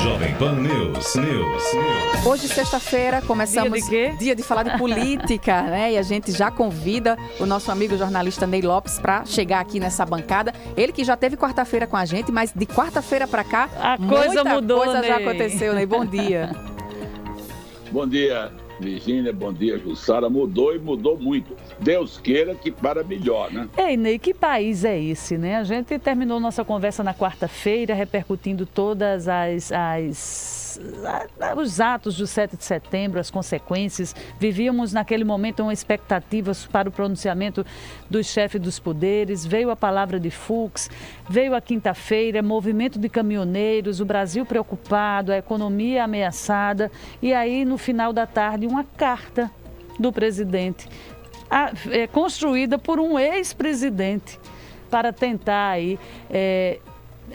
Jovem Pan News. Hoje, sexta-feira, começamos dia de falar de política, né? E a gente já convida o nosso amigo jornalista Ney Lopes para chegar aqui nessa bancada. Ele que já teve quarta-feira com a gente, mas de quarta-feira para cá, muita coisa já aconteceu, Ney. Bom dia. Bom dia, Virgínia, bom dia, Jussara. Mudou e mudou muito. Deus queira que para melhor, né? Ei, Ney, que país é esse, né? A gente terminou nossa conversa na quarta-feira, repercutindo todas os atos do 7 de setembro, as consequências. Vivíamos naquele momento uma expectativa para o pronunciamento dos chefes dos poderes. Veio a palavra de Fux, veio a quinta-feira, movimento de caminhoneiros, o Brasil preocupado, a economia ameaçada. E aí, no final da tarde, uma carta do presidente, construída por um ex-presidente, para tentar aí,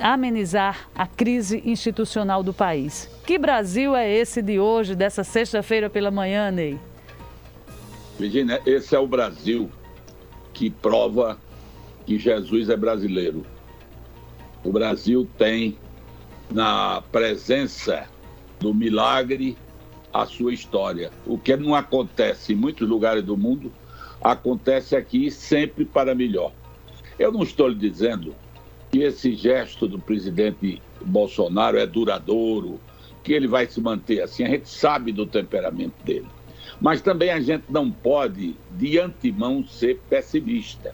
amenizar a crise institucional do país. Que Brasil é esse de hoje, dessa sexta-feira pela manhã, Ney? Virgínia, esse é o Brasil que prova que Jesus é brasileiro. O Brasil tem na presença do milagre a sua história. O que não acontece em muitos lugares do mundo, acontece aqui sempre para melhor. Eu não estou lhe dizendo que esse gesto do presidente Bolsonaro é duradouro, que ele vai se manter assim. A gente sabe do temperamento dele. Mas também a gente não pode, de antemão, ser pessimista.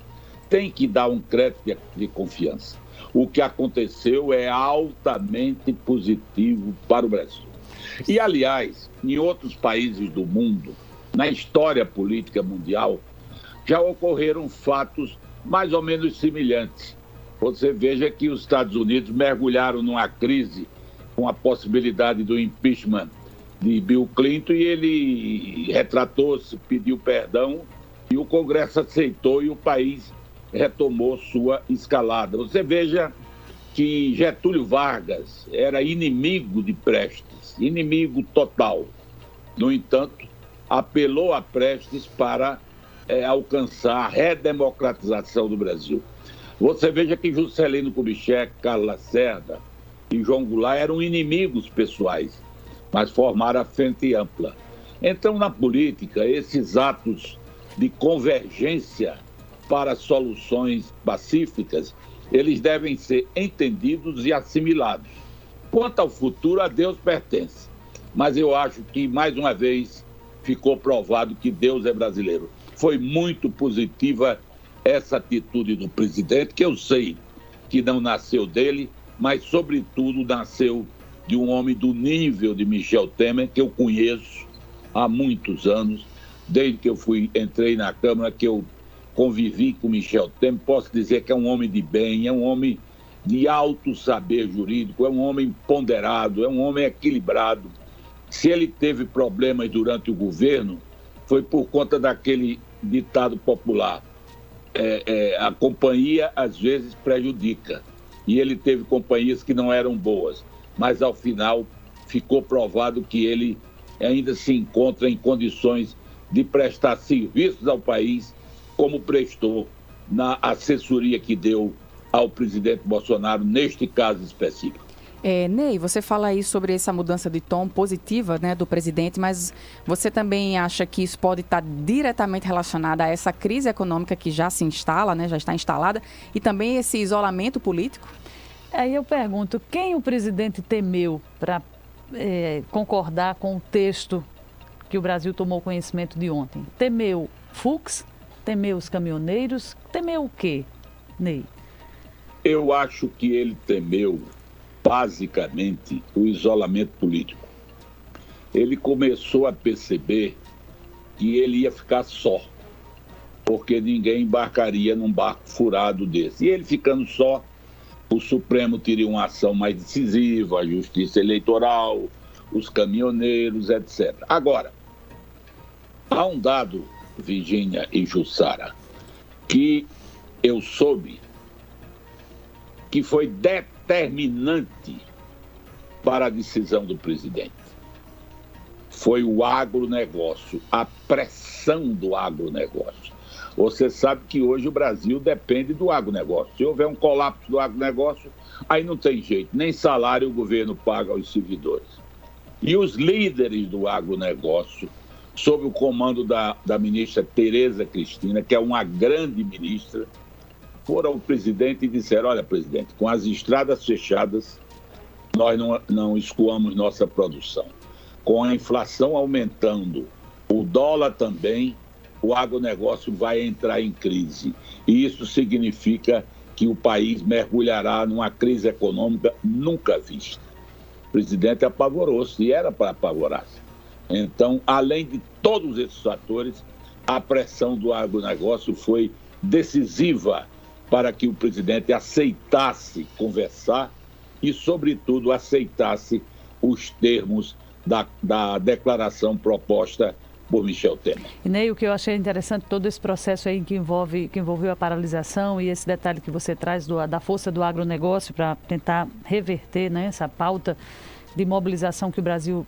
Tem que dar um crédito de confiança. O que aconteceu é altamente positivo para o Brasil. E, aliás, em outros países do mundo, na história política mundial, já ocorreram fatos mais ou menos semelhantes. Você veja que os Estados Unidos mergulharam numa crise com a possibilidade do impeachment de Bill Clinton e ele retratou-se, pediu perdão e o Congresso aceitou e o país retomou sua escalada. Você veja que Getúlio Vargas era inimigo de Prestes, inimigo total. No entanto, apelou a Prestes para alcançar a redemocratização do Brasil. Você veja que Juscelino Kubitschek, Carlos Lacerda e João Goulart eram inimigos pessoais, mas formaram a Frente Ampla. Então, na política, esses atos de convergência para soluções pacíficas, eles devem ser entendidos e assimilados. Quanto ao futuro, a Deus pertence. Mas eu acho que, mais uma vez, ficou provado que Deus é brasileiro. Foi muito positiva essa atitude do presidente, que eu sei que não nasceu dele, mas, sobretudo, nasceu de um homem do nível de Michel Temer, que eu conheço há muitos anos, desde que eu entrei na Câmara, que eu convivi com Michel Temer. Posso dizer que é um homem de bem, é um homem de alto saber jurídico, é um homem ponderado, é um homem equilibrado. Se ele teve problemas durante o governo, foi por conta daquele ditado popular. A companhia, às vezes, prejudica. E ele teve companhias que não eram boas. Mas, ao final, ficou provado que ele ainda se encontra em condições de prestar serviços ao país, como prestou na assessoria que deu ao presidente Bolsonaro, neste caso específico. Ney, você fala aí sobre essa mudança de tom positiva, né, do presidente, mas você também acha que isso pode estar diretamente relacionado a essa crise econômica que já se instala, né, já está instalada, e também esse isolamento político? Aí eu pergunto, quem o presidente temeu para concordar com o texto que o Brasil tomou conhecimento de ontem? Temeu Fux? Temeu os caminhoneiros? Temeu o quê, Ney? Eu acho que ele temeu basicamente o isolamento político. Ele começou a perceber que ele ia ficar só, porque ninguém embarcaria num barco furado desse. E ele ficando só, o Supremo teria uma ação mais decisiva, a Justiça Eleitoral, os caminhoneiros, etc. Agora, há um dado, Virgínia e Jussara, que eu soube que foi determinante para a decisão do presidente. Foi o agronegócio, a pressão do agronegócio. Você sabe que hoje o Brasil depende do agronegócio. Se houver um colapso do agronegócio, aí não tem jeito, nem salário o governo paga aos servidores. E os líderes do agronegócio, sob o comando da ministra Tereza Cristina, que é uma grande ministra, foram ao presidente e disseram: olha, presidente, com as estradas fechadas, nós não escoamos nossa produção. Com a inflação aumentando, o dólar também, o agronegócio vai entrar em crise. E isso significa que o país mergulhará numa crise econômica nunca vista. O presidente apavorou-se, e era para apavorar-se. Então, além de todos esses fatores, a pressão do agronegócio foi decisiva para que o presidente aceitasse conversar e, sobretudo, aceitasse os termos da declaração proposta por Michel Temer. E Ney, o que eu achei interessante, todo esse processo aí que envolveu a paralisação e esse detalhe que você traz da força do agronegócio para tentar reverter, né, essa pauta de mobilização que o Brasil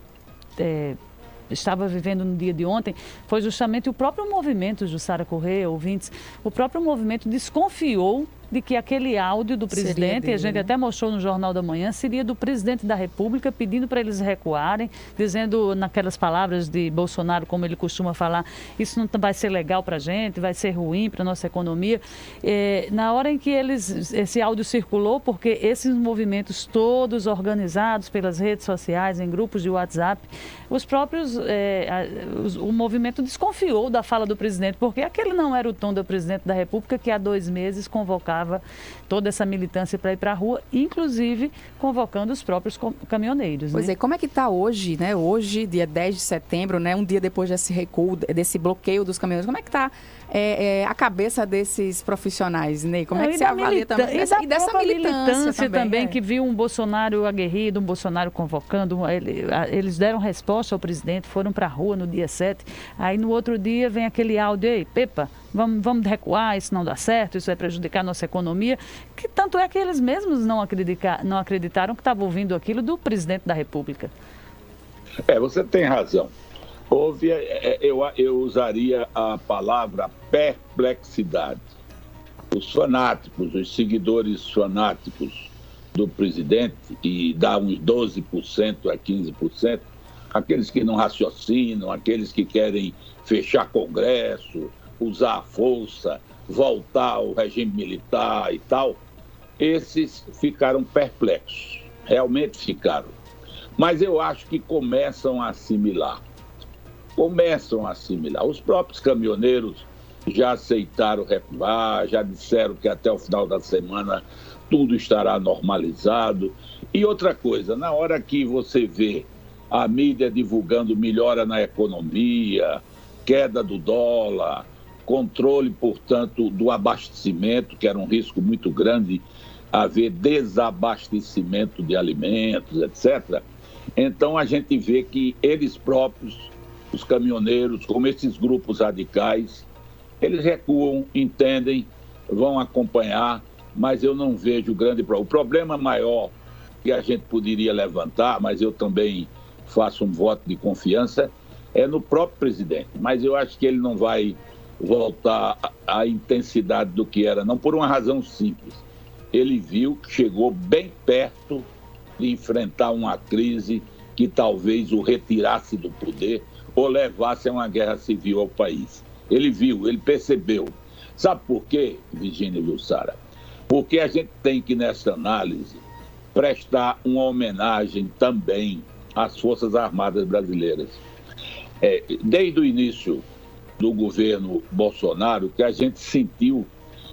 estava vivendo no dia de ontem, foi justamente o próprio movimento, Jussara Corrêa, ouvintes, o próprio movimento desconfiou de que aquele áudio do presidente, e a gente até mostrou no Jornal da Manhã, seria do presidente da República pedindo para eles recuarem, dizendo naquelas palavras de Bolsonaro, como ele costuma falar, isso não vai ser legal para a gente, vai ser ruim para a nossa economia. Na hora em que esse áudio circulou, porque esses movimentos todos organizados pelas redes sociais, em grupos de WhatsApp, os próprios, o movimento desconfiou da fala do presidente, porque aquele não era o tom do presidente da República, que há 2 meses convocava toda essa militância para ir para a rua, inclusive convocando os próprios caminhoneiros. Pois né? é, como é que está hoje, né? Hoje, dia 10 de setembro, né? Um dia depois desse recuo, desse bloqueio dos caminhoneiros, como é que está a cabeça desses profissionais, Ney? Como é que você avalia também? E dessa militância também que que viu um Bolsonaro aguerrido, um Bolsonaro convocando, eles deram resposta ao presidente, foram para a rua no dia 7, aí no outro dia vem aquele áudio: ei, Pepa, vamos recuar, isso não dá certo, isso vai prejudicar a nossa economia, que tanto é que eles mesmos não acreditaram que estavam ouvindo aquilo do presidente da República. Você tem razão. Eu usaria a palavra perplexidade. Os fanáticos, os seguidores fanáticos do presidente, e dá uns 12% a 15%, aqueles que não raciocinam, aqueles que querem fechar Congresso, usar a força, voltar ao regime militar e tal, esses ficaram perplexos, realmente ficaram. Mas eu acho que começam a assimilar. Os próprios caminhoneiros já aceitaram recuar, já disseram que até o final da semana tudo estará normalizado. E outra coisa, na hora que você vê a mídia divulgando melhora na economia, queda do dólar, controle, portanto, do abastecimento, que era um risco muito grande, haver desabastecimento de alimentos, etc. Então, a gente vê que eles próprios, os caminhoneiros, como esses grupos radicais, eles recuam, entendem, vão acompanhar, mas eu não vejo grande problema. O problema maior que a gente poderia levantar, mas eu também faço um voto de confiança, é no próprio presidente. Mas eu acho que ele não vai voltar à intensidade do que era, não por uma razão simples. Ele viu que chegou bem perto de enfrentar uma crise que talvez o retirasse do poder ou levasse a uma guerra civil ao país. Ele viu, ele percebeu. Sabe por quê, Virgínia e Jussara? Porque a gente tem que, nessa análise, prestar uma homenagem também às Forças Armadas brasileiras. Desde o início do governo Bolsonaro, que a gente sentiu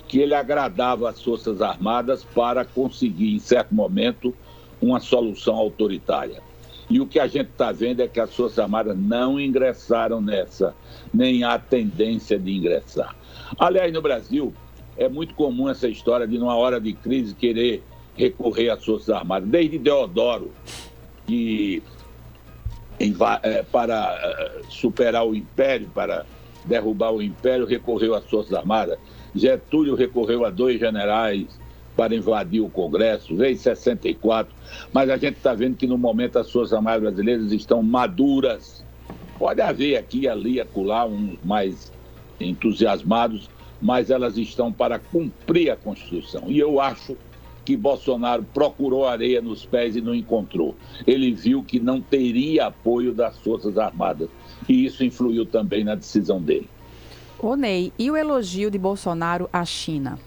que ele agradava as Forças Armadas para conseguir, em certo momento, uma solução autoritária. E o que a gente está vendo é que as Forças Armadas não ingressaram nessa, nem há tendência de ingressar. Aliás, no Brasil, é muito comum essa história de, numa hora de crise, querer recorrer às Forças Armadas. Desde Deodoro, que para superar o Império, para derrubar o Império, recorreu às Forças Armadas. Getúlio recorreu a 2 generais para invadir o Congresso, veio em 64, mas a gente está vendo que no momento as Forças Armadas brasileiras estão maduras. Pode haver aqui, ali, acolá, uns mais entusiasmados, mas elas estão para cumprir a Constituição. E eu acho que Bolsonaro procurou areia nos pés e não encontrou. Ele viu que não teria apoio das Forças Armadas e isso influiu também na decisão dele. Ô Ney, e o elogio de Bolsonaro à China?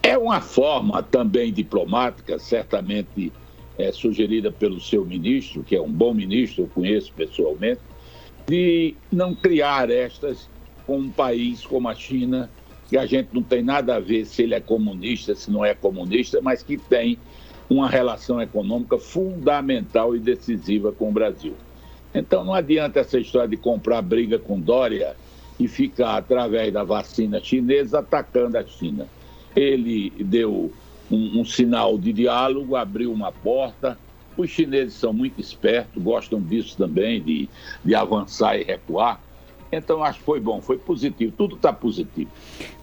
É uma forma também diplomática, certamente sugerida pelo seu ministro, que é um bom ministro, eu conheço pessoalmente, de não criar arestas com um país como a China, que a gente não tem nada a ver se ele é comunista, se não é comunista, mas que tem uma relação econômica fundamental e decisiva com o Brasil. Então não adianta essa história de comprar briga com Dória e ficar, através da vacina chinesa, atacando a China. Ele deu um sinal de diálogo, abriu uma porta. Os chineses são muito espertos, gostam disso também, de avançar e recuar. Então, acho que foi bom, foi positivo, tudo está positivo.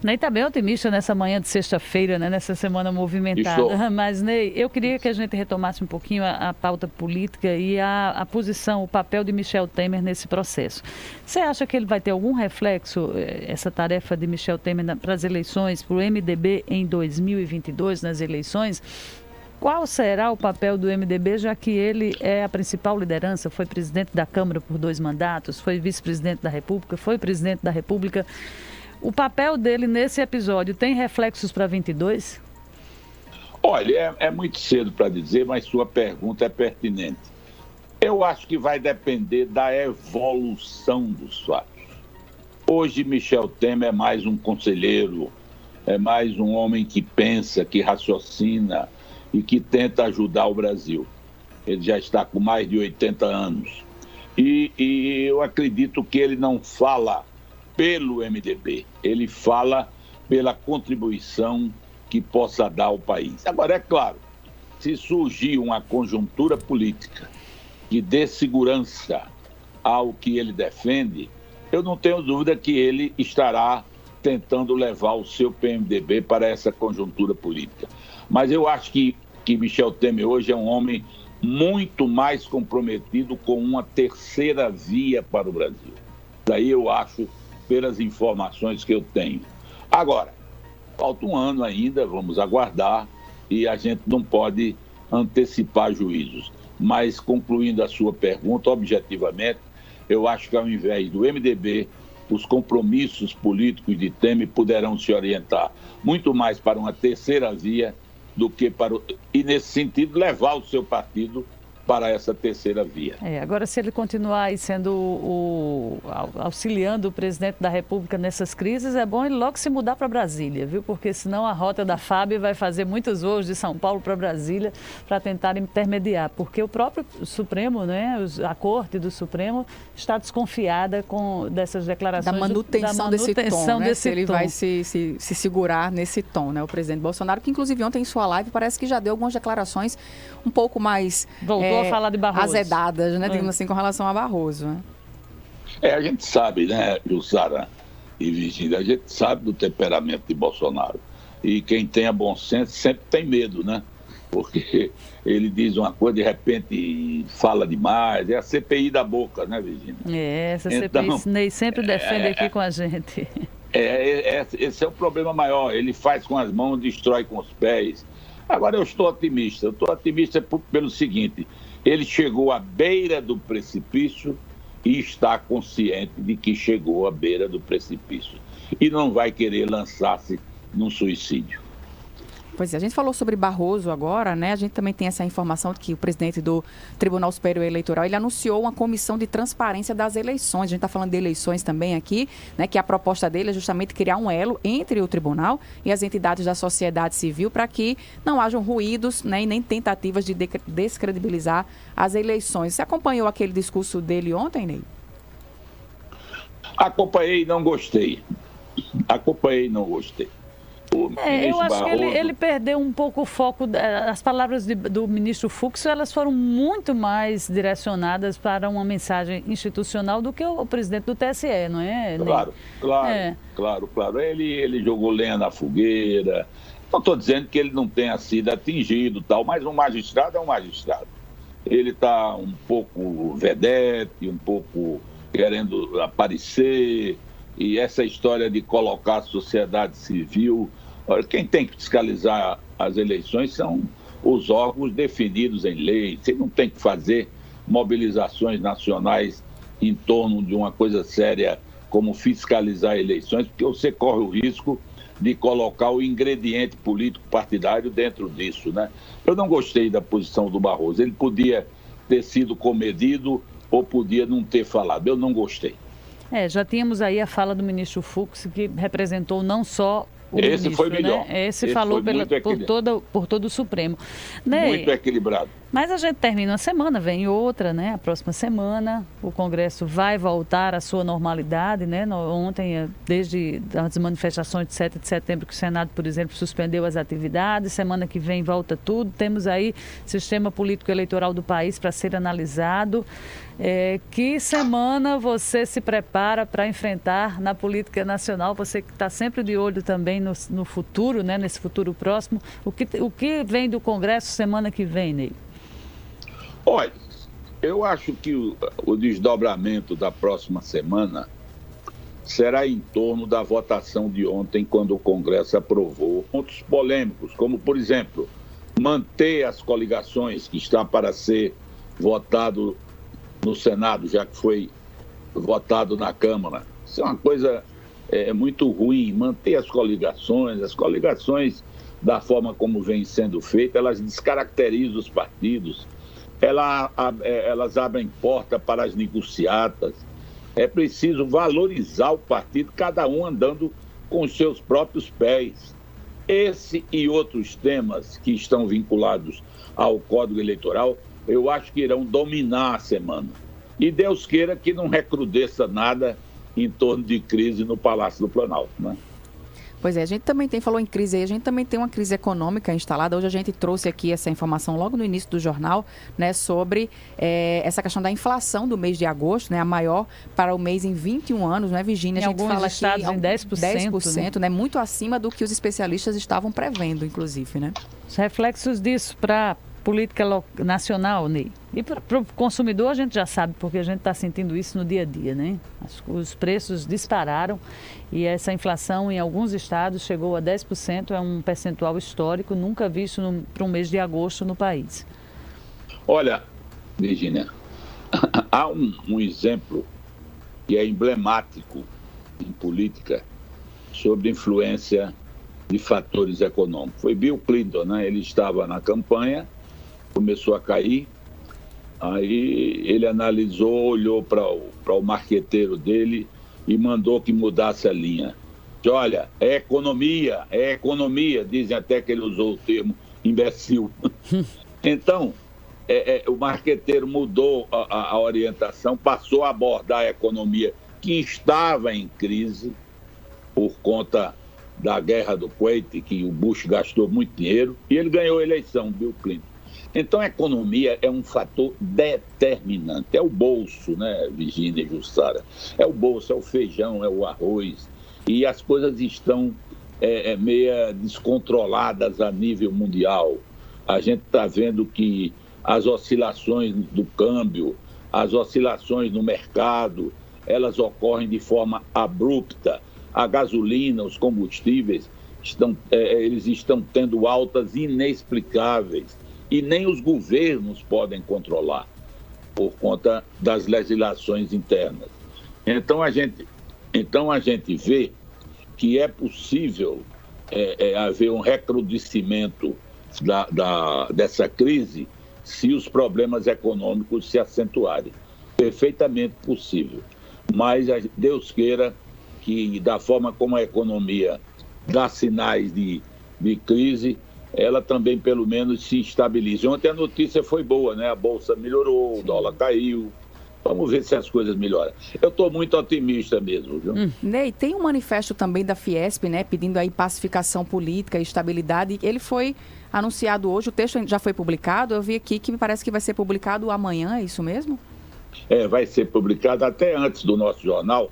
Ney está bem otimista nessa manhã de sexta-feira, né? Nessa semana movimentada. Estou. Mas, Ney, eu queria que a gente retomasse um pouquinho a pauta política e a posição, o papel de Michel Temer nesse processo. Você acha que ele vai ter algum reflexo, essa tarefa de Michel Temer para as eleições, para o MDB em 2022, nas eleições? Qual será o papel do MDB, já que ele é a principal liderança, foi presidente da Câmara por 2 mandatos, foi vice-presidente da República, foi presidente da República. O papel dele nesse episódio tem reflexos para 22? Olha, é muito cedo para dizer, mas sua pergunta é pertinente. Eu acho que vai depender da evolução dos fatos. Hoje, Michel Temer é mais um conselheiro, é mais um homem que pensa, que raciocina, e que tenta ajudar o Brasil. Ele já está com mais de 80 anos. E eu acredito que ele não fala pelo MDB, ele fala pela contribuição que possa dar ao país. Agora, é claro, se surgir uma conjuntura política que dê segurança ao que ele defende, eu não tenho dúvida que ele estará tentando levar o seu PMDB para essa conjuntura política. Mas eu acho que Michel Temer hoje é um homem muito mais comprometido com uma terceira via para o Brasil. Daí eu acho, pelas informações que eu tenho. Agora, falta um ano ainda, vamos aguardar, e a gente não pode antecipar juízos. Mas, concluindo a sua pergunta, objetivamente, eu acho que ao invés do MDB, os compromissos políticos de Temer poderão se orientar muito mais para uma terceira via do que para e nesse sentido levar o seu partido para essa terceira via. Agora, se ele continuar aí sendo auxiliando o presidente da República nessas crises, é bom ele logo se mudar para Brasília, viu? Porque senão a rota da FAB vai fazer muitos voos de São Paulo para Brasília para tentar intermediar, porque o próprio Supremo, né, a Corte do Supremo está desconfiada dessas declarações da manutenção desse tom, né? Se ele vai se segurar nesse tom, né? O presidente Bolsonaro, que inclusive ontem em sua live parece que já deu algumas declarações um pouco mais voltou a falar de Barroso, azedadas, né? Digamos assim, com relação a Barroso, né? A gente sabe, né, Jussara e Virgínia, a gente sabe do temperamento de Bolsonaro. E quem tem bom senso sempre tem medo, né? Porque ele diz uma coisa, de repente fala demais. É a CPI da boca, né, Virgínia? Essa CPI Ney sempre defende aqui com a gente. Esse é o problema maior. Ele faz com as mãos, destrói com os pés. Agora, eu estou otimista. Eu estou otimista pelo seguinte: ele chegou à beira do precipício e está consciente de que chegou à beira do precipício. E não vai querer lançar-se num suicídio. Pois é, a gente falou sobre Barroso agora, né? A gente também tem essa informação de que o presidente do Tribunal Superior Eleitoral, ele anunciou uma comissão de transparência das eleições. A gente está falando de eleições também aqui, né? Que a proposta dele é justamente criar um elo entre o tribunal e as entidades da sociedade civil para que não hajam ruídos, né? E nem tentativas de descredibilizar as eleições. Você acompanhou aquele discurso dele ontem, Ney? Acompanhei e não gostei. Eu acho que ele perdeu um pouco o foco. As palavras do ministro Fux, elas foram muito mais direcionadas para uma mensagem institucional do que o presidente do TSE, não é? Claro. Ele jogou lenha na fogueira. Não estou dizendo que ele não tenha sido atingido, tal, mas um magistrado é um magistrado. Ele está um pouco vedete, um pouco querendo aparecer, E essa história de colocar a sociedade civil... Olha, quem tem que fiscalizar as eleições são os órgãos definidos em lei. Você não tem que fazer mobilizações nacionais em torno de uma coisa séria como fiscalizar eleições, porque você corre o risco de colocar o ingrediente político partidário dentro disso, né? Eu não gostei da posição do Barroso. Ele podia ter sido comedido ou podia não ter falado. Eu não gostei. Já tínhamos aí a fala do ministro Fux, que representou não só o Esse ministro, foi melhor. Né? Esse falou por todo o Supremo. Né? Muito equilibrado. Mas a gente termina uma semana, vem outra, né? A próxima semana o Congresso vai voltar à sua normalidade, né? Ontem, desde as manifestações de 7 de setembro, que o Senado, por exemplo, suspendeu as atividades, semana que vem volta tudo. Temos aí sistema político eleitoral do país para ser analisado. Que semana você se prepara para enfrentar na política nacional? Você que está sempre de olho também no futuro, né? Nesse futuro próximo. O que vem do Congresso semana que vem, Ney? Olha, eu acho que o desdobramento da próxima semana será em torno da votação de ontem, quando o Congresso aprovou pontos polêmicos, como, por exemplo, manter as coligações que está para ser votado no Senado, já que foi votado na Câmara. Isso é uma coisa muito ruim, manter as coligações da forma como vem sendo feita, elas descaracterizam os partidos, elas abrem porta para as negociatas. É preciso valorizar o partido, cada um andando com os seus próprios pés. Esse e outros temas que estão vinculados ao Código Eleitoral, eu acho que irão dominar a semana. E Deus queira que não recrudesça nada em torno de crise no Palácio do Planalto, né? Pois é, a gente também falou em crise aí, a gente também tem uma crise econômica instalada. Hoje a gente trouxe aqui essa informação logo no início do jornal, né, sobre essa questão da inflação do mês de agosto, né, a maior para o mês em 21 anos, né, Virgínia? Em alguns estados em 10%, né, muito acima do que os especialistas estavam prevendo, inclusive, né? Os reflexos disso para política nacional, Ney. E para o consumidor a gente já sabe, porque a gente está sentindo isso no dia a dia, né? Os preços dispararam e essa inflação em alguns estados chegou a 10%, é um percentual histórico, nunca visto para um mês de agosto no país. Olha, Virgínia, há um exemplo que é emblemático em política sobre influência de fatores econômicos. Foi Bill Clinton, né? Ele estava na campanha, começou a cair, aí ele analisou, olhou para o marqueteiro dele e mandou que mudasse a linha. Diz, olha, é economia, dizem até que ele usou o termo imbecil. Então, o marqueteiro mudou a orientação, passou a abordar a economia que estava em crise por conta da guerra do Kuwait, que o Bush gastou muito dinheiro, e ele ganhou a eleição, Bill Clinton. Então, a economia é um fator determinante. É o bolso, né, Virgínia e Jussara? É o bolso, é o feijão, é o arroz. E as coisas estão meio descontroladas a nível mundial. A gente está vendo que as oscilações do câmbio, as oscilações no mercado, elas ocorrem de forma abrupta. A gasolina, os combustíveis, eles estão tendo altas inexplicáveis. E nem os governos podem controlar por conta das legislações internas. Então a gente vê que é possível haver um recrudescimento dessa crise se os problemas econômicos se acentuarem. Perfeitamente possível. Mas Deus queira que, da forma como a economia dá sinais de crise, ela também, pelo menos, se estabilize. Ontem a notícia foi boa, né? A Bolsa melhorou, o dólar caiu. Vamos ver se as coisas melhoram. Eu estou muito otimista mesmo, viu? Ney, tem um manifesto também da Fiesp, né? Pedindo aí pacificação política e estabilidade. Ele foi anunciado hoje, o texto já foi publicado. Eu vi aqui que me parece que vai ser publicado amanhã, é isso mesmo? Vai ser publicado até antes do nosso jornal.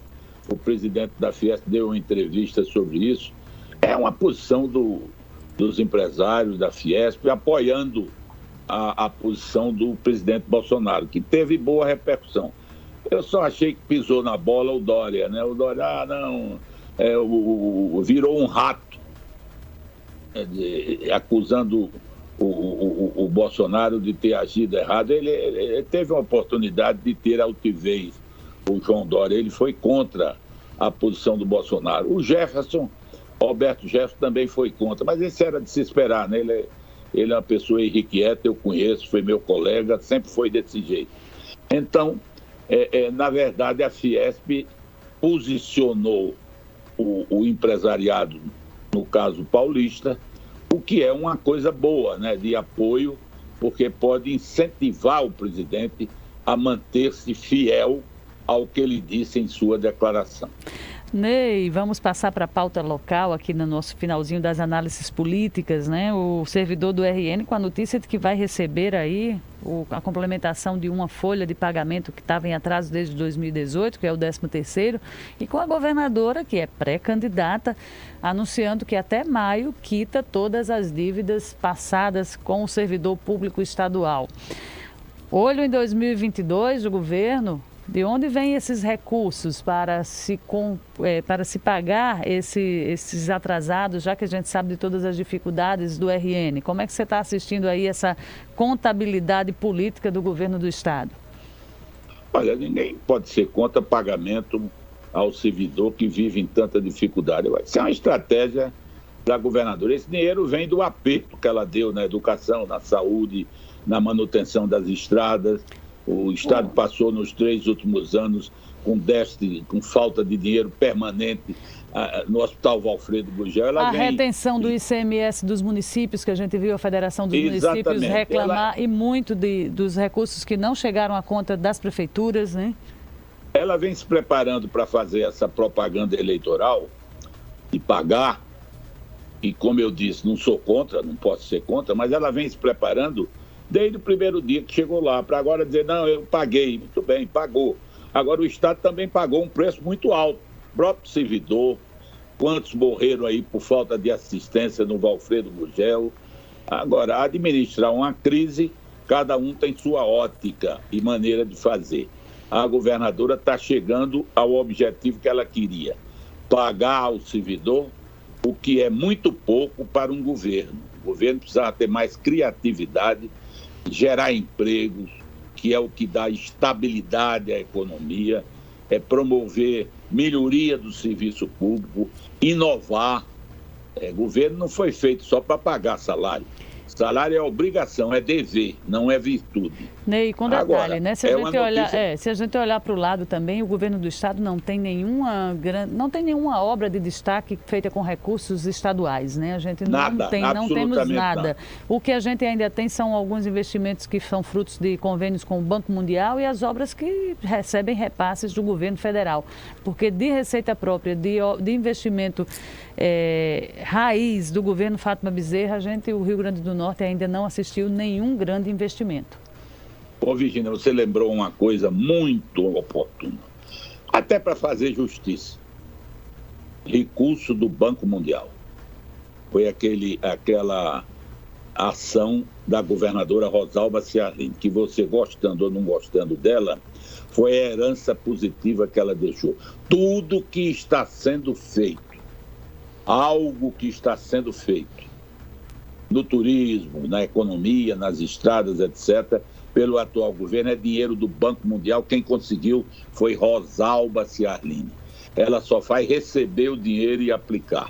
O presidente da Fiesp deu uma entrevista sobre isso. É uma posição dos empresários da Fiesp, apoiando a posição do presidente Bolsonaro, que teve boa repercussão. Eu só achei que pisou na bola o Dória, né? O Dória, virou um rato, acusando o Bolsonaro de ter agido errado. Ele teve uma oportunidade de ter altivez, o João Dória. Ele foi contra a posição do Bolsonaro. O Roberto Jefferson também foi contra, mas esse era de se esperar, né? Ele é uma pessoa irrequieta, eu conheço, foi meu colega, sempre foi desse jeito. Então, na verdade, a Fiesp posicionou o empresariado, no caso paulista, o que é uma coisa boa, né, de apoio, porque pode incentivar o presidente a manter-se fiel ao que ele disse em sua declaração. Ney, vamos passar para a pauta local aqui no nosso finalzinho das análises políticas, né? O servidor do RN com a notícia de que vai receber aí a complementação de uma folha de pagamento que estava em atraso desde 2018, que é o 13º, e com a governadora, que é pré-candidata, anunciando que até maio quita todas as dívidas passadas com o servidor público estadual. Olho em 2022 do governo. De onde vêm esses recursos para se pagar esses atrasados, já que a gente sabe de todas as dificuldades do RN? Como é que você está assistindo aí essa contabilidade política do governo do Estado? Olha, ninguém pode ser contra pagamento ao servidor que vive em tanta dificuldade. Isso é uma estratégia da governadora. Esse dinheiro vem do aperto que ela deu na educação, na saúde, na manutenção das estradas. O Estado passou nos 3 últimos anos com déficit, com falta de dinheiro permanente no Hospital Valfredo Gurgel. Retenção do ICMS dos municípios, que a gente viu a Federação dos Municípios reclamar, e muito dos recursos que não chegaram à conta das prefeituras, né? Ela vem se preparando para fazer essa propaganda eleitoral e pagar, e como eu disse, não sou contra, não posso ser contra, mas ela vem se preparando desde o primeiro dia que chegou lá, para agora dizer, não, eu paguei. Muito bem, pagou. Agora o Estado também pagou um preço muito alto. O próprio servidor, quantos morreram aí por falta de assistência no Valfredo Gurgel. Agora, administrar uma crise, cada um tem sua ótica e maneira de fazer. A governadora está chegando ao objetivo que ela queria, pagar ao servidor, o que é muito pouco para um governo. O governo precisava ter mais criatividade, gerar empregos, que é o que dá estabilidade à economia, promover melhoria do serviço público, inovar. Governo não foi feito só para pagar salário. Salário é obrigação, é dever, não é virtude. Ney, com detalhe, agora, né? Se a gente olhar para o lado também, o governo do Estado não tem nenhuma obra de destaque feita com recursos estaduais, né? A gente não temos nada. O que a gente ainda tem são alguns investimentos que são frutos de convênios com o Banco Mundial e as obras que recebem repasses do governo federal. Porque de receita própria, de investimento raiz do governo Fátima Bezerra, o Rio Grande do Norte ainda não assistiu nenhum grande investimento. Ô, Virgínia, você lembrou uma coisa muito oportuna, até para fazer justiça. Recurso do Banco Mundial. Foi aquela ação da governadora Rosalba Ciarline, que você, gostando ou não gostando dela, foi a herança positiva que ela deixou. Tudo que está sendo feito, algo que está sendo feito no turismo, na economia, nas estradas, etc., pelo atual governo, é dinheiro do Banco Mundial. Quem conseguiu foi Rosalba Ciarline. Ela só vai receber o dinheiro e aplicar.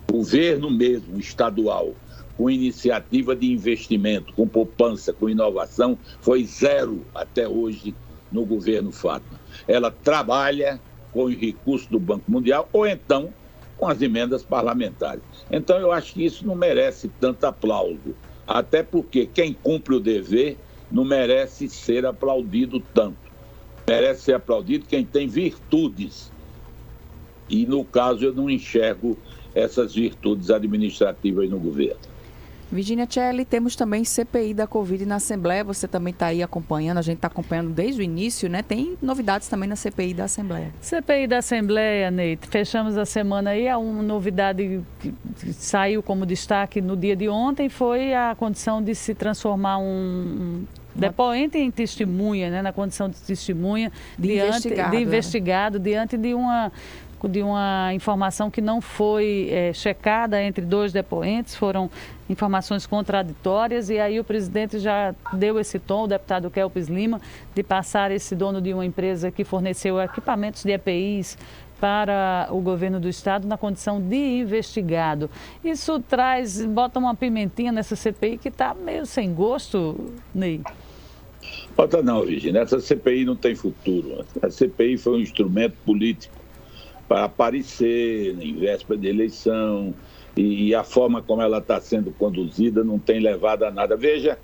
O governo mesmo, estadual, com iniciativa de investimento, com poupança, com inovação, foi zero até hoje no governo Fátima. Ela trabalha com os recursos do Banco Mundial ou então com as emendas parlamentares. Então eu acho que isso não merece tanto aplauso, até porque quem cumpre o dever não merece ser aplaudido tanto. Merece ser aplaudido quem tem virtudes. E, no caso, eu não enxergo essas virtudes administrativas no governo. Virgínia Celli, temos também CPI da Covid na Assembleia. Você também está aí acompanhando, a gente está acompanhando desde o início, né? Tem novidades também na CPI da Assembleia. CPI da Assembleia, Ney, fechamos a semana aí. Uma novidade que saiu como destaque no dia de ontem foi a condição de se transformar depoente em testemunha, né, na condição de testemunha, de investigado diante de uma informação que não foi checada entre dois depoentes, foram informações contraditórias, e aí o presidente já deu esse tom, o deputado Kelpis Lima, de passar esse dono de uma empresa que forneceu equipamentos de EPIs para o governo do estado na condição de investigado. Isso bota uma pimentinha nessa CPI que está meio sem gosto, Ney? Bota não, Virginia, essa CPI não tem futuro. A CPI foi um instrumento político para aparecer em véspera de eleição, e a forma como ela está sendo conduzida não tem levado a nada. Veja,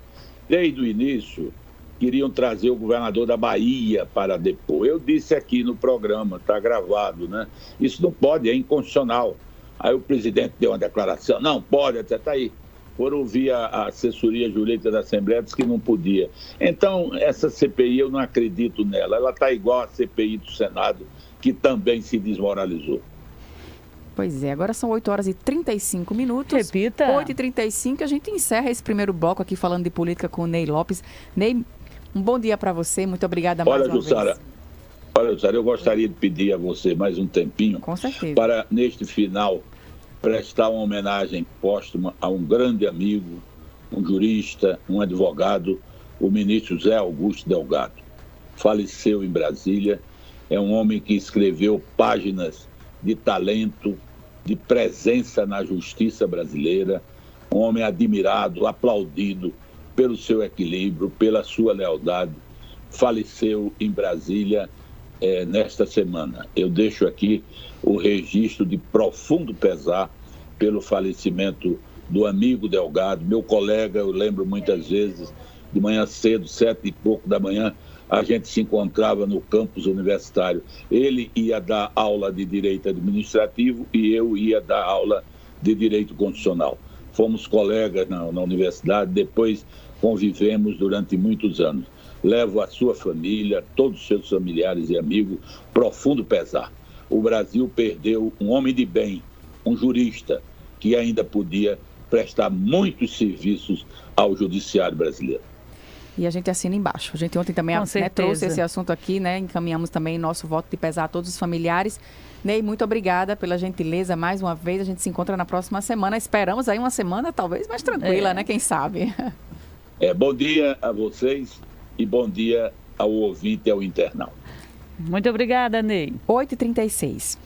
desde o início, queriam trazer o governador da Bahia para depor. Eu disse aqui no programa, está gravado, né? Isso não pode, é inconstitucional. Aí o presidente deu uma declaração, não pode, até está aí. Foram ouvir a assessoria jurídica da Assembleia, disse que não podia. Então, essa CPI, eu não acredito nela. Ela está igual à CPI do Senado, que também se desmoralizou. Pois é, agora são 8h35. Repita. 8h35, a gente encerra esse primeiro bloco aqui falando de política com o Ney Lopes. Ney, um bom dia para você, muito obrigada mais uma vez. Olha, Jussara, eu gostaria de pedir a você mais um tempinho. Com certeza. Para, neste final, prestar uma homenagem póstuma a um grande amigo, um jurista, um advogado, o ministro Zé Augusto Delgado. Faleceu em Brasília. É um homem que escreveu páginas de talento, de presença na justiça brasileira, um homem admirado, aplaudido pelo seu equilíbrio, pela sua lealdade. Faleceu em Brasília nesta semana. Eu deixo aqui o registro de profundo pesar pelo falecimento do amigo Delgado, meu colega. Eu lembro muitas vezes, de manhã cedo, 7h pouco da manhã, a gente se encontrava no campus universitário. Ele ia dar aula de direito administrativo e eu ia dar aula de direito constitucional. Fomos colegas na universidade, depois convivemos durante muitos anos. Levo a sua família, todos os seus familiares e amigos, profundo pesar. O Brasil perdeu um homem de bem, um jurista, que ainda podia prestar muitos serviços ao judiciário brasileiro. E a gente assina embaixo. A gente ontem também trouxe esse assunto aqui, né? Encaminhamos também nosso voto de pesar a todos os familiares. Ney, muito obrigada pela gentileza mais uma vez. A gente se encontra na próxima semana. Esperamos aí uma semana talvez mais tranquila, né? Quem sabe? Bom dia a vocês e bom dia ao ouvinte e ao internauta. Muito obrigada, Ney. 8h36.